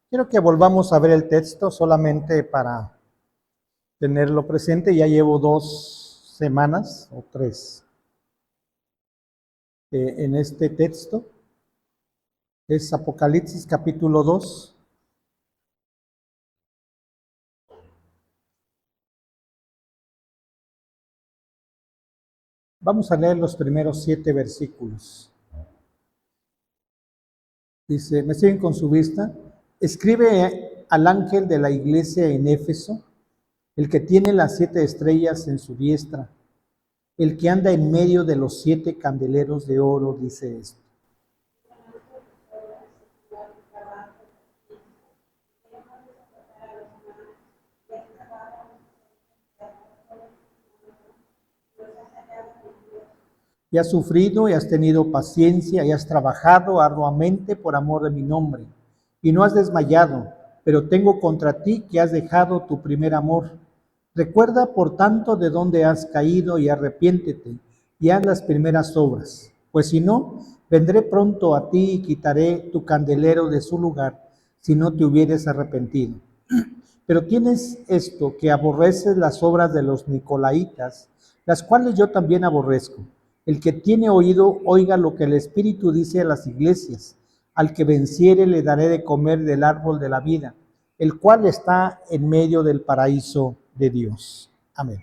Quiero que volvamos a ver el texto solamente para tenerlo presente. Ya llevo 2 semanas o 3 en este texto. Es Apocalipsis capítulo 2. Vamos a leer los primeros 7 versículos. Dice, ¿me siguen con su vista? Escribe al ángel de la iglesia en Éfeso, el que tiene las 7 estrellas en su diestra, el que anda en medio de los 7 candeleros de oro, dice esto. Y has sufrido y has tenido paciencia y has trabajado arduamente por amor de mi nombre. Y no has desmayado, pero tengo contra ti que has dejado tu primer amor. Recuerda, por tanto, de dónde has caído y arrepiéntete y haz las primeras obras. Pues si no, vendré pronto a ti y quitaré tu candelero de su lugar, si no te hubieres arrepentido. Pero tienes esto, que aborreces las obras de los nicolaítas, las cuales yo también aborrezco. El que tiene oído, oiga lo que el Espíritu dice a las iglesias. Al que venciere le daré de comer del árbol de la vida, el cual está en medio del paraíso de Dios. Amén.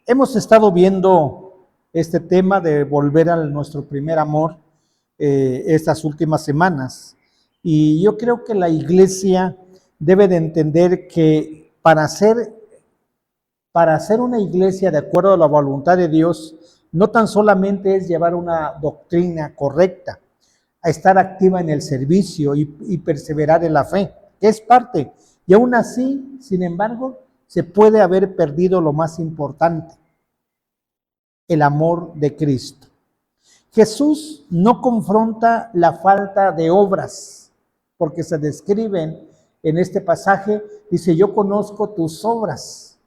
Hemos estado viendo este tema de volver a nuestro primer amor estas últimas semanas. Y yo creo que la iglesia debe de entender que para ser una iglesia de acuerdo a la voluntad de Dios, no tan solamente es llevar una doctrina correcta, a estar activa en el servicio y perseverar en la fe, que es parte. Y aún así, sin embargo, se puede haber perdido lo más importante, el amor de Cristo. Jesús no confronta la falta de obras, porque se describen en este pasaje, dice, yo conozco tus obras.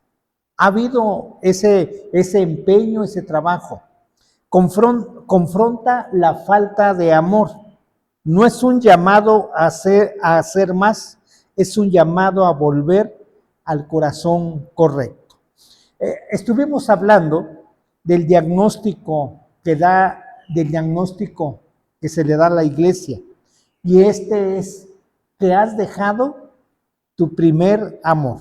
Ha habido ese empeño, ese trabajo. Confronta la falta de amor. No es un llamado a hacer más, es un llamado a volver al corazón correcto. Estuvimos hablando del diagnóstico que se le da a la iglesia. Y este es que has dejado tu primer amor.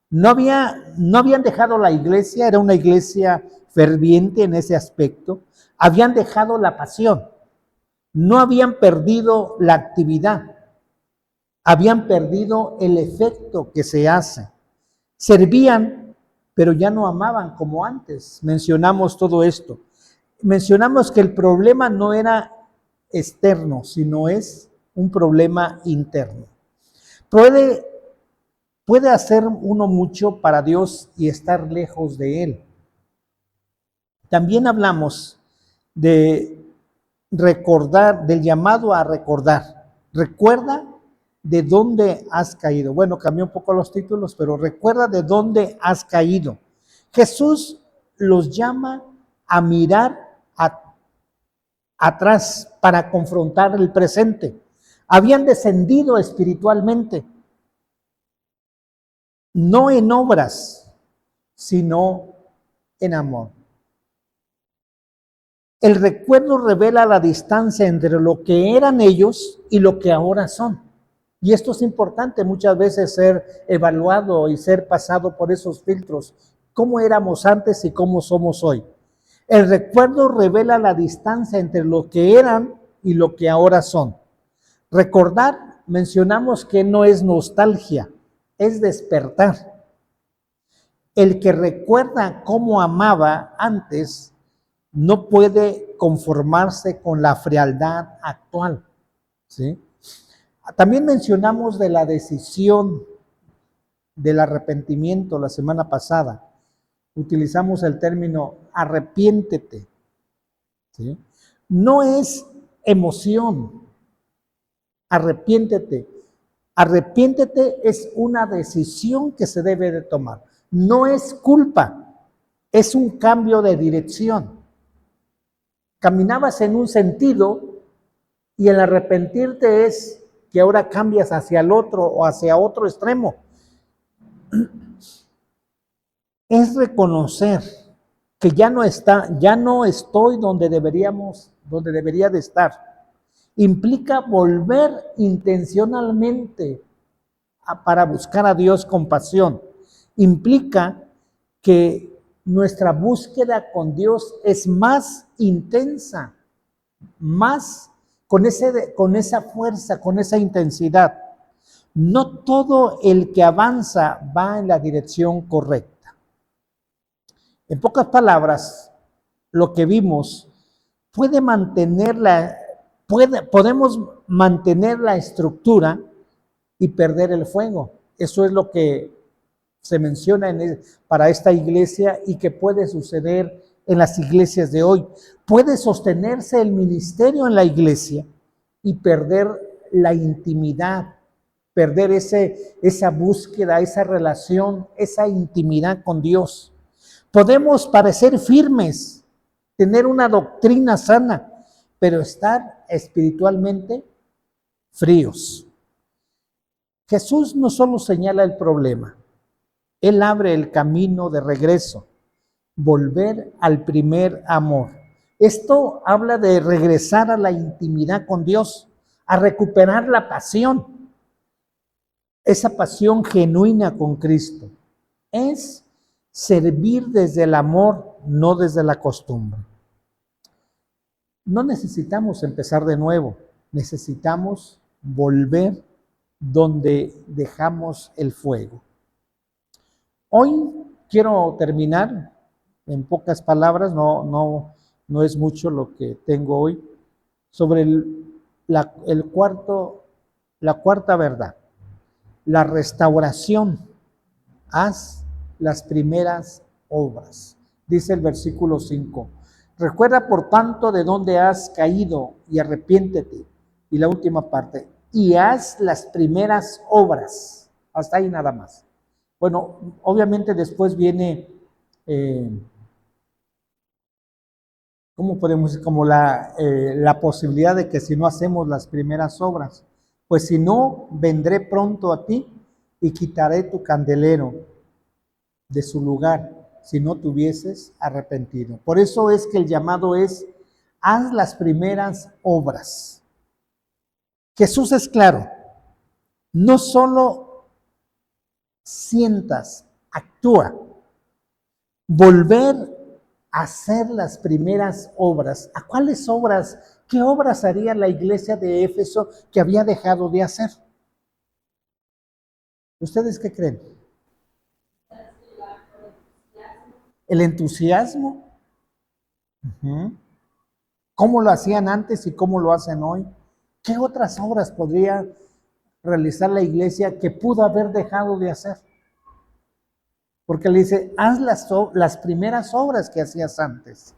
No habían dejado la iglesia, era una iglesia ferviente en ese aspecto. Habían dejado la pasión. No habían perdido la actividad. Habían perdido el efecto que se hace. Servían, pero ya no amaban como antes. Mencionamos todo esto. Mencionamos que el problema no era externo, sino es un problema interno. Puede hacer uno mucho para Dios y estar lejos de Él. También hablamos de recordar, del llamado a recordar. Recuerda de dónde has caído. Bueno, cambié un poco los títulos, pero recuerda de dónde has caído. Jesús los llama a mirar atrás para confrontar el presente. Habían descendido espiritualmente, no en obras, sino en amor. El recuerdo revela la distancia entre lo que eran ellos y lo que ahora son. Y esto es importante muchas veces ser evaluado y ser pasado por esos filtros. ¿Cómo éramos antes y cómo somos hoy? El recuerdo revela la distancia entre lo que eran y lo que ahora son. Recordar, mencionamos que no es nostalgia, es despertar. El que recuerda cómo amaba antes no puede conformarse con la frialdad actual, ¿sí? También mencionamos de la decisión del arrepentimiento la semana pasada. Utilizamos el término arrepiéntete, ¿sí? No es emoción, arrepiéntete. Arrepiéntete es una decisión que se debe de tomar. No es culpa, es un cambio de dirección. Caminabas en un sentido y el arrepentirte es que ahora cambias hacia el otro o hacia otro extremo. Es reconocer que ya no estoy donde debería de estar. Implica volver intencionalmente para buscar a Dios con pasión. Implica que nuestra búsqueda con Dios es más intensa, más con esa fuerza, con esa intensidad. No todo el que avanza va en la dirección correcta. En pocas palabras, lo que vimos podemos mantener la estructura y perder el fuego. Eso es lo que se menciona para esta iglesia y que puede suceder en las iglesias de hoy. Puede sostenerse el ministerio en la iglesia y perder la intimidad, perder esa búsqueda, esa relación, esa intimidad con Dios. Podemos parecer firmes, tener una doctrina sana, pero estar espiritualmente fríos. Jesús no solo señala el problema, Él abre el camino de regreso, volver al primer amor. Esto habla de regresar a la intimidad con Dios, a recuperar la pasión, esa pasión genuina con Cristo. Es servir desde el amor, no desde la costumbre. No necesitamos empezar de nuevo, necesitamos volver donde dejamos el fuego. Hoy quiero terminar en pocas palabras, no es mucho lo que tengo hoy, sobre la cuarta verdad, la restauración. Haz las primeras obras. Dice el versículo 5. Recuerda por tanto de dónde has caído y arrepiéntete. Y la última parte, y haz las primeras obras. Hasta ahí nada más. Bueno, obviamente después viene, ¿cómo podemos decir? Como la posibilidad de que si no hacemos las primeras obras, pues si no, vendré pronto a ti y quitaré tu candelero de su lugar si no te hubieses arrepentido. Por eso es que el llamado es, haz las primeras obras. Jesús es claro, no solo sientas, actúa. Volver a hacer las primeras obras. ¿A cuáles obras? ¿Qué obras haría la iglesia de Éfeso que había dejado de hacer? ¿Ustedes qué creen? El entusiasmo. ¿Cómo lo hacían antes y cómo lo hacen hoy? ¿Qué otras obras podría realizar la iglesia que pudo haber dejado de hacer? Porque le dice, haz las primeras obras que hacías antes.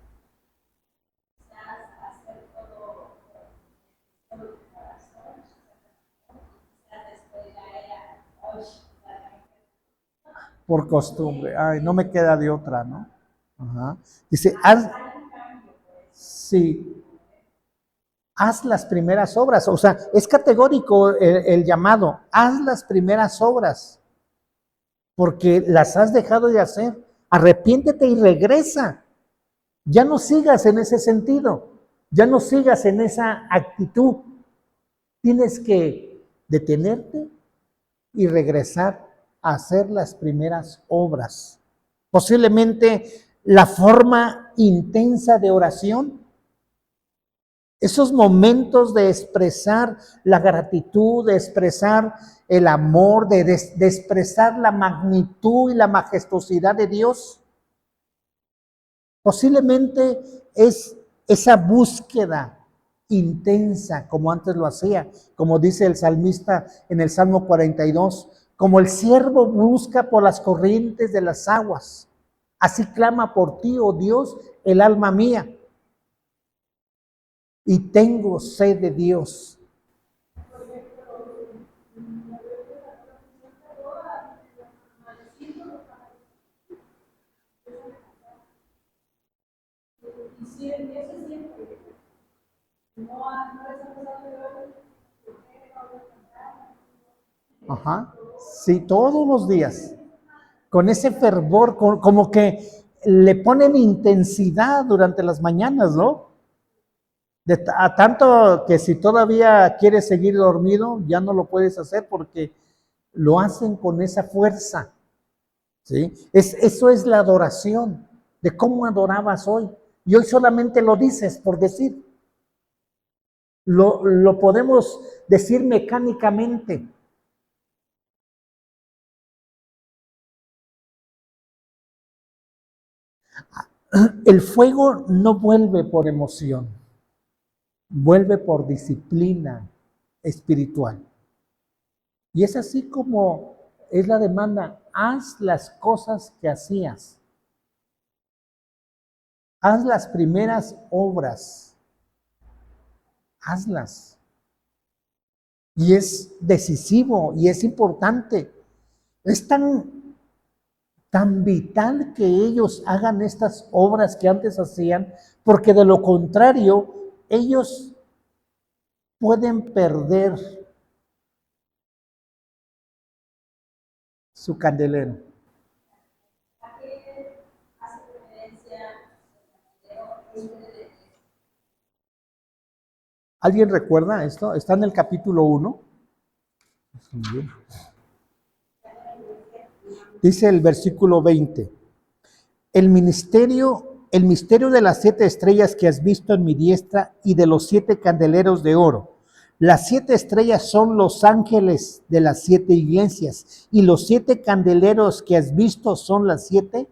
Por costumbre. Ay, no me queda de otra, ¿no? Ajá. Dice, sí, haz las primeras obras. O sea, es categórico el llamado, haz las primeras obras, porque las has dejado de hacer. Arrepiéntete y regresa. Ya no sigas en ese sentido, ya no sigas en esa actitud. Tienes que detenerte y regresar a hacer las primeras obras. Posiblemente la forma intensa de oración, esos momentos de expresar la gratitud, de expresar el amor, de expresar la magnitud y la majestuosidad de Dios. Posiblemente es esa búsqueda intensa como antes lo hacía, como dice el salmista en el Salmo 42, como el siervo busca por las corrientes de las aguas, así clama por ti, oh Dios, el alma mía. Y tengo sed de Dios. Ajá. Sí, todos los días. Con ese fervor, como que le ponen intensidad durante las mañanas, ¿no? A tanto que si todavía quieres seguir dormido, ya no lo puedes hacer porque lo hacen con esa fuerza, ¿sí? Eso es la adoración, de cómo adorabas hoy. Y hoy solamente lo dices por decir. Lo podemos decir mecánicamente. El fuego no vuelve por emoción, vuelve por disciplina espiritual. Y es así como es la demanda, haz las cosas que hacías, haz las primeras obras, hazlas. Y es decisivo y es importante. Es tan vital que ellos hagan estas obras que antes hacían, porque de lo contrario, ellos pueden perder su candelero. ¿Alguien recuerda esto? Está en el capítulo 1. Dice el versículo 20. El misterio de las 7 estrellas que has visto en mi diestra y de los 7 candeleros de oro. Las 7 estrellas son los ángeles de las 7 iglesias y los 7 candeleros que has visto son las 7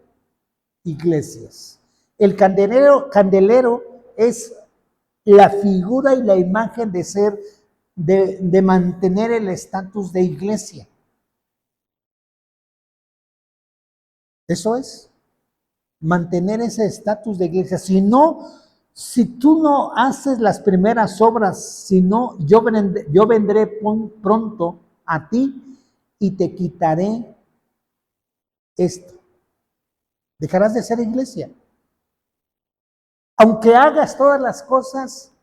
iglesias. El candelero es la figura y la imagen de ser, de mantener el estatus de iglesia. Eso es, mantener ese estatus de iglesia. Si tú no haces las primeras obras, si no, yo vendré pronto a ti y te quitaré esto. Dejarás de ser iglesia. Aunque hagas todas las cosas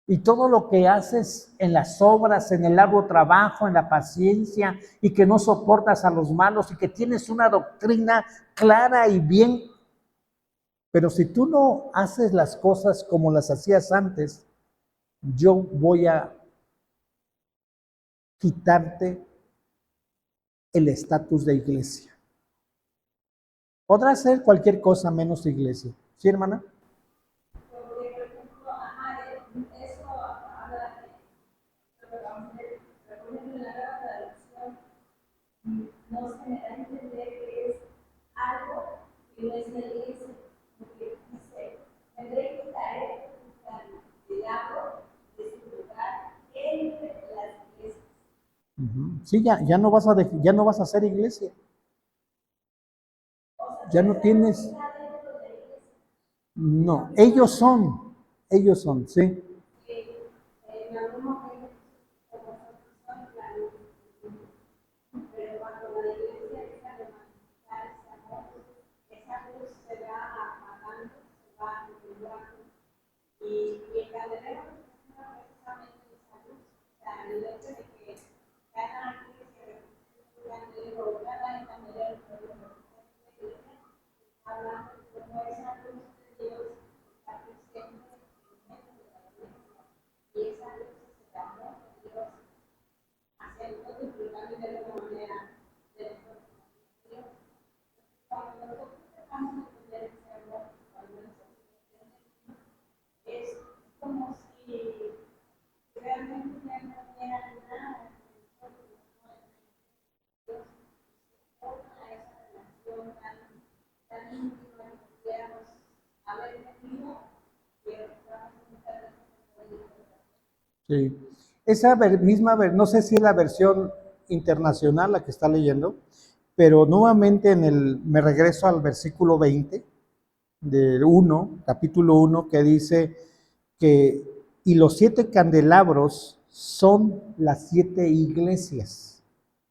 y todo lo que haces en las obras, en el arduo trabajo, en la paciencia, y que no soportas a los malos y que tienes una doctrina clara y bien, pero si tú no haces las cosas como las hacías antes, yo voy a quitarte el estatus de iglesia. Podrás ser cualquier cosa menos iglesia. ¿Sí, hermana? Sí, ya no vas ya no vas a ser iglesia. Ya no tienes. No, ellos son, sí. Sí. Esa no sé si es la versión internacional la que está leyendo, pero nuevamente me regreso al versículo 20 del 1, capítulo 1, que dice que, y los 7 candelabros son las 7 iglesias.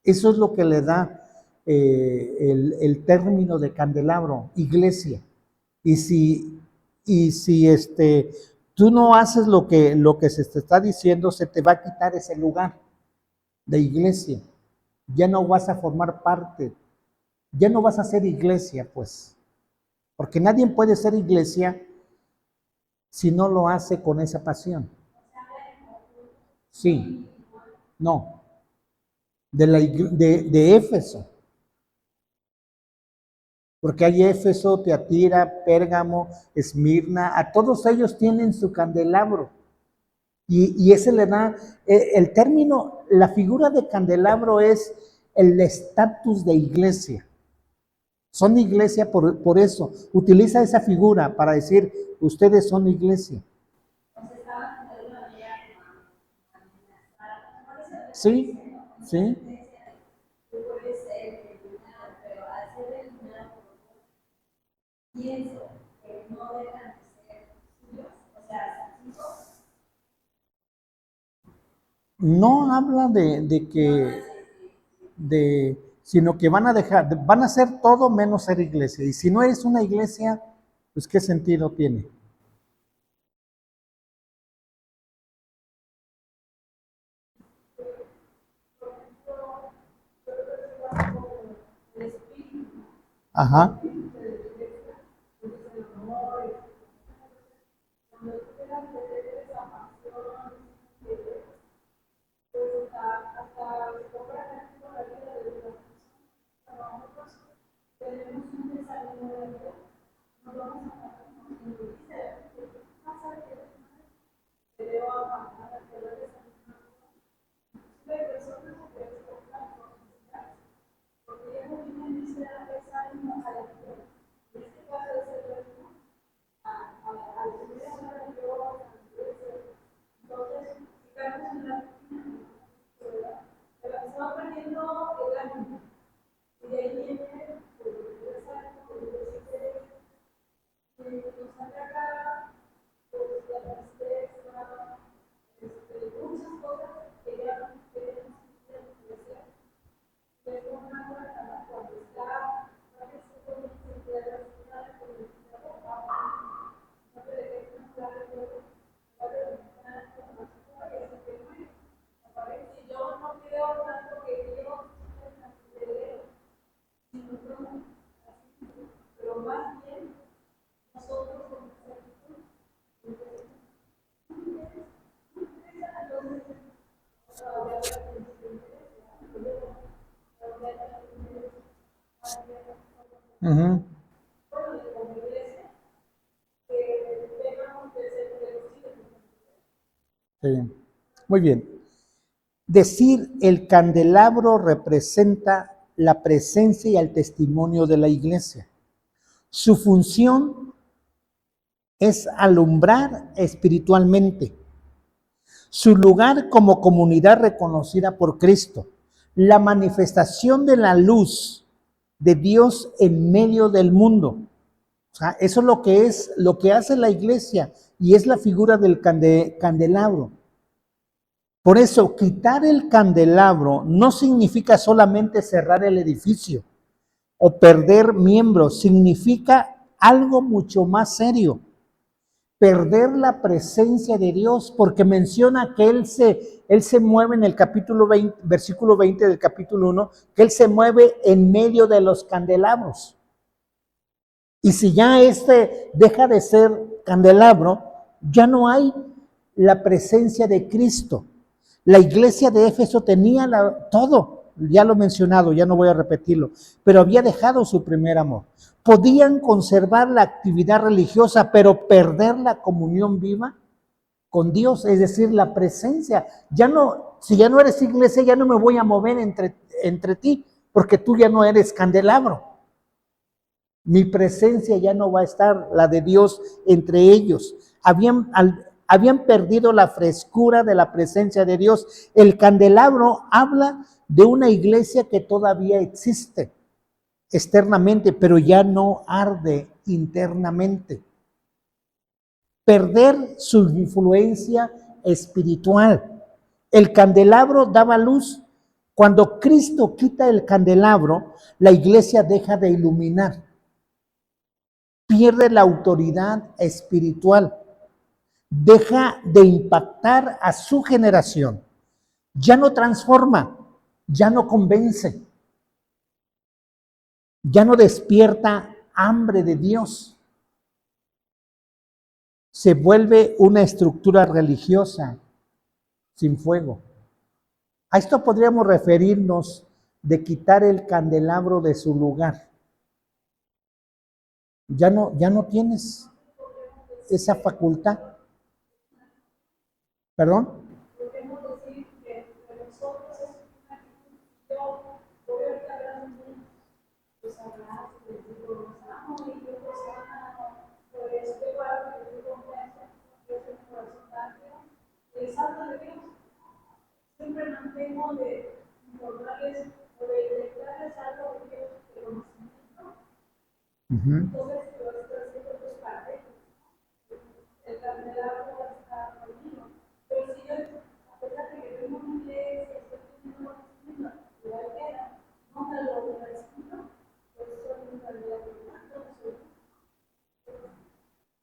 Eso es lo que le da el término de candelabro, iglesia. Y si tú no haces lo que se te está diciendo, se te va a quitar ese lugar. de iglesia. Ya no vas a formar parte, ya no vas a ser iglesia, pues. Porque nadie puede ser iglesia si no lo hace con esa pasión. Sí, no, de Éfeso. Porque hay Éfeso, Teatira, Pérgamo, Esmirna, a todos ellos tienen su candelabro. Y ese le da, el término, la figura de candelabro es el estatus de iglesia. Son iglesia por eso. Utiliza esa figura para decir, ustedes son iglesia. Sí, sí. No habla sino que van a dejar, van a hacer todo menos ser iglesia. Y si no eres una iglesia, pues ¿qué sentido tiene? Ajá. Ujú. Sí. Muy bien. Decir el candelabro representa la presencia y el testimonio de la iglesia. Su función es alumbrar espiritualmente. Su lugar como comunidad reconocida por Cristo. La manifestación de la luz de Dios en medio del mundo. O sea, eso es lo que hace la iglesia y es la figura del candelabro. Por eso, quitar el candelabro no significa solamente cerrar el edificio o perder miembros, significa algo mucho más serio. Perder la presencia de Dios, porque menciona que Él se mueve en el capítulo 20, versículo 20 del capítulo 1, que Él se mueve en medio de los candelabros. Y si ya deja de ser candelabro, ya no hay la presencia de Cristo. La iglesia de Éfeso tenía todo, ya lo he mencionado, ya no voy a repetirlo, pero había dejado su primer amor. Podían conservar la actividad religiosa, pero perder la comunión viva con Dios, es decir, la presencia. Ya no, si ya no eres iglesia, ya no me voy a mover entre ti, porque tú ya no eres candelabro. Mi presencia ya no va a estar, la de Dios, entre ellos. Habían perdido la frescura de la presencia de Dios. El candelabro habla de una iglesia que todavía existe externamente, pero ya no arde internamente. Perder su influencia espiritual. El candelabro daba luz. Cuando Cristo quita el candelabro, la iglesia deja de iluminar. Pierde la autoridad espiritual, deja de impactar a su generación, ya no transforma, ya no convence, ya no despierta hambre de Dios. Se vuelve una estructura religiosa sin fuego. A esto podríamos referirnos de quitar el candelabro de su lugar. Ya no tienes esa facultad. ¿Perdón? Siempre mantengo de informarles o de declararles algo de Dios de conocimiento. Entonces, lo estoy haciendo pues para ellos. El candelabro va a estar conmigo. Pero si yo, a pesar de que tengo una iglesia, estoy teniendo una disciplina, igual queda, no me lo necesito, pues soy un candelabro blanco.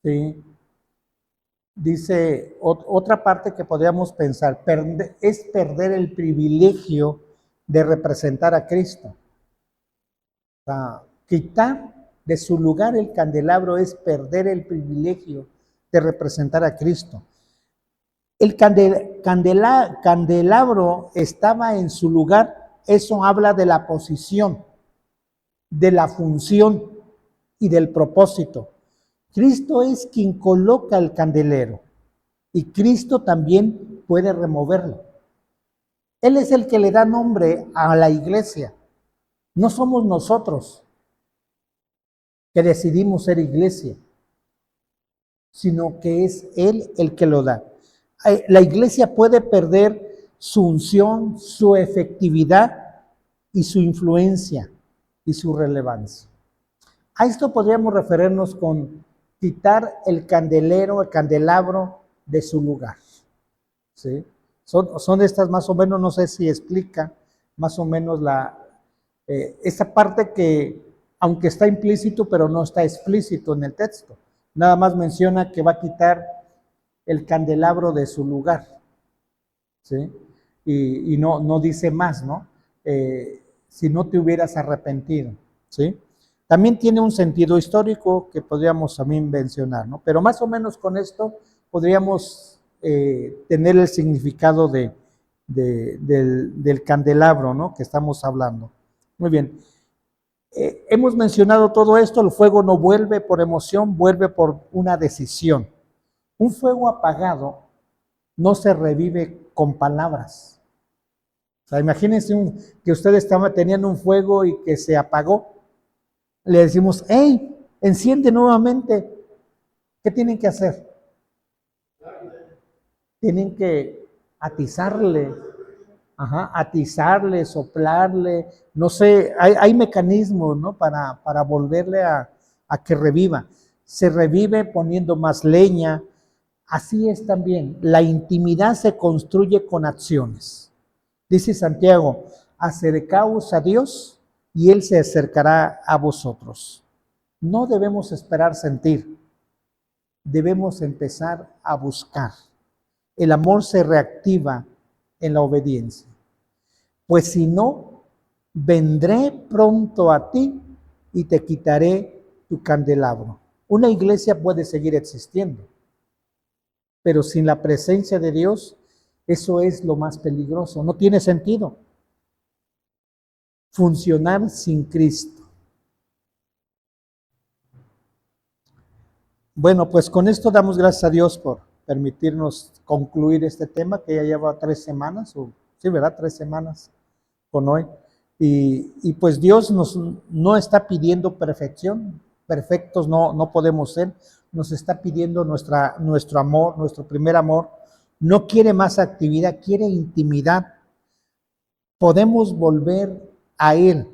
Sí. Dice otra parte que podríamos pensar, es perder el privilegio de representar a Cristo. O sea, quitar de su lugar el candelabro es perder el privilegio de representar a Cristo. El candelabro estaba en su lugar, eso habla de la posición, de la función y del propósito. Cristo es quien coloca el candelero y Cristo también puede removerlo. Él es el que le da nombre a la iglesia. No somos nosotros que decidimos ser iglesia, sino que es Él el que lo da. La iglesia puede perder su unción, su efectividad y su influencia y su relevancia. A esto podríamos referirnos con quitar el candelero, el candelabro de su lugar. ¿Sí? Son estas más o menos, no sé si explica más o menos esa parte que, aunque está implícito, pero no está explícito en el texto. Nada más menciona que va a quitar el candelabro de su lugar. ¿Sí? Y no dice más, ¿no? Si no te hubieras arrepentido. ¿Sí? También tiene un sentido histórico que podríamos también mencionar, ¿no? Pero más o menos con esto podríamos tener el significado del candelabro, ¿no? Que estamos hablando. Muy bien. Hemos mencionado todo esto, el fuego no vuelve por emoción, vuelve por una decisión. Un fuego apagado no se revive con palabras. O sea, imagínense que ustedes tenían un fuego y que se apagó. Le decimos, hey, enciende nuevamente. ¿Qué tienen que hacer? Tienen que atizarle, atizarle, soplarle, no sé, hay mecanismos, ¿no? Para volverle a que reviva. Se revive poniendo más leña. Así es también, la intimidad se construye con acciones. Dice Santiago, acercaos a Dios y Él se acercará a vosotros. No debemos esperar sentir, debemos empezar a buscar. El amor se reactiva en la obediencia. Pues si no, vendré pronto a ti y te quitaré tu candelabro. Una iglesia puede seguir existiendo, pero sin la presencia de Dios, eso es lo más peligroso. No tiene sentido funcionar sin Cristo. Bueno, pues con esto damos gracias a Dios por permitirnos concluir este tema que ya lleva 3 semanas, o sí, ¿verdad? 3 semanas con hoy. Y pues Dios no está pidiendo perfección, perfectos no podemos ser, nos está pidiendo nuestro amor, nuestro primer amor. No quiere más actividad, quiere intimidad. Podemos volver a Él,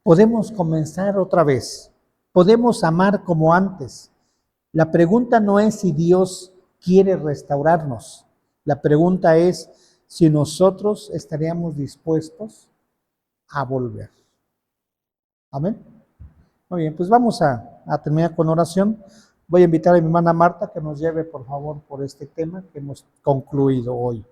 podemos comenzar otra vez, podemos amar como antes. La pregunta no es si Dios quiere restaurarnos, la pregunta es si nosotros estaríamos dispuestos a volver. Amén. Muy bien, pues vamos a terminar con oración. Voy a invitar a mi hermana Marta que nos lleve, por favor, por este tema que hemos concluido hoy.